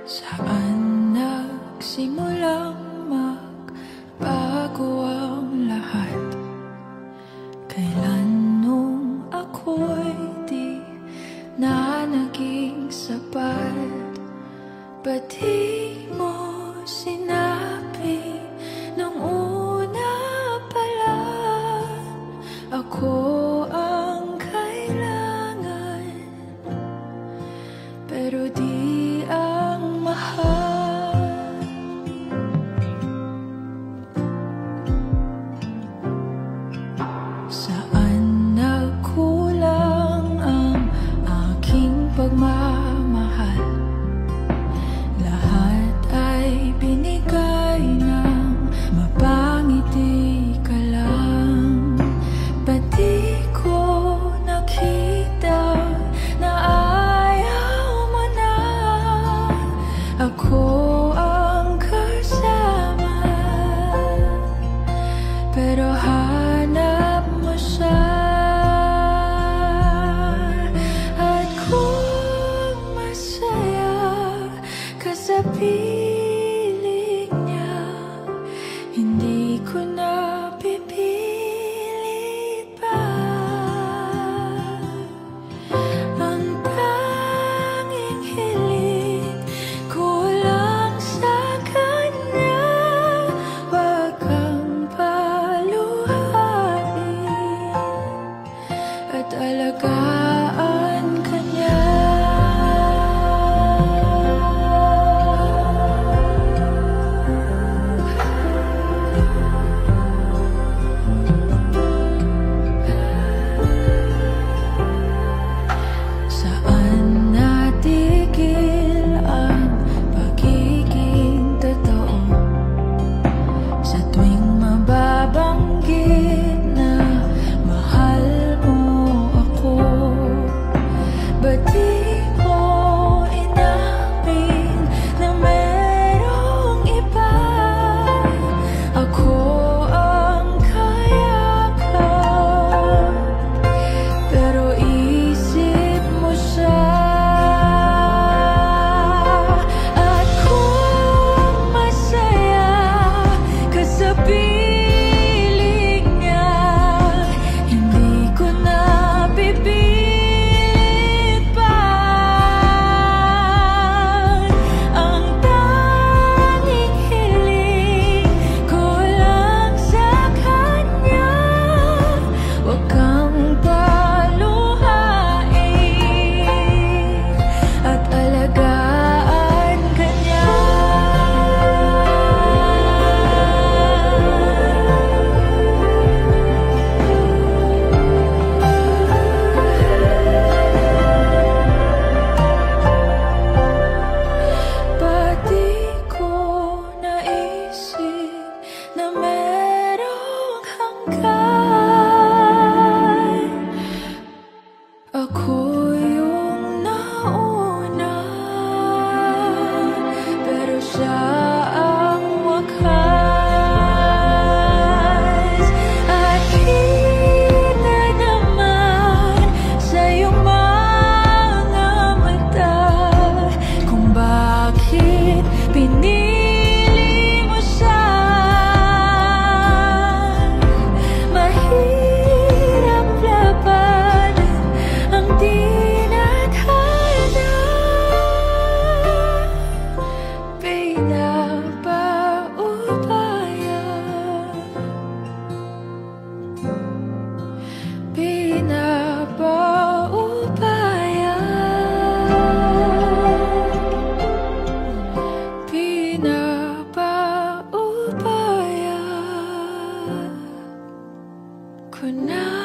Saan nagsimulang magbago ang lahat? Kailan nung ako'y di na naging sapat? Ba't di mo sinabi nung una pa lang ako ang kailangan, pero di ang mahal? Saan nagkulang ang aking pagmamahal? Lahat ay binigay ng mapangiti ka lang. Ba't di ko nakita na ayaw mo na ako ang kasama? Pero hanap mo siya, at kung masaya ka sa piling niya, hindi ko na pipilit pa. Ang tanging hiling ko lang sa kanya, wag kang paluhain at alagaan ka niya. Saan natigil ang pagiging totoo? Sa tuwing mababanggit na mahal mo ako, ba't di mo inamin na merong iba? Ako ang kayakap, pero isip mo siya. At kung masaya ka sa piling niya, hindi ko na pipilit pa. Ang tanging hiling ko lang sa kanya, wag kang paluhain at alagaan ka niya. Ba't di ko naisip na merong hanggan? Ako yung nauna, pero siya ang wakas. At kita naman sa iyong mga mata kung bakit pinili mo siya. Mahirap labanan ang tinadhana. Pinapaubaya, pinapaubaya, pinapaubaya ko na.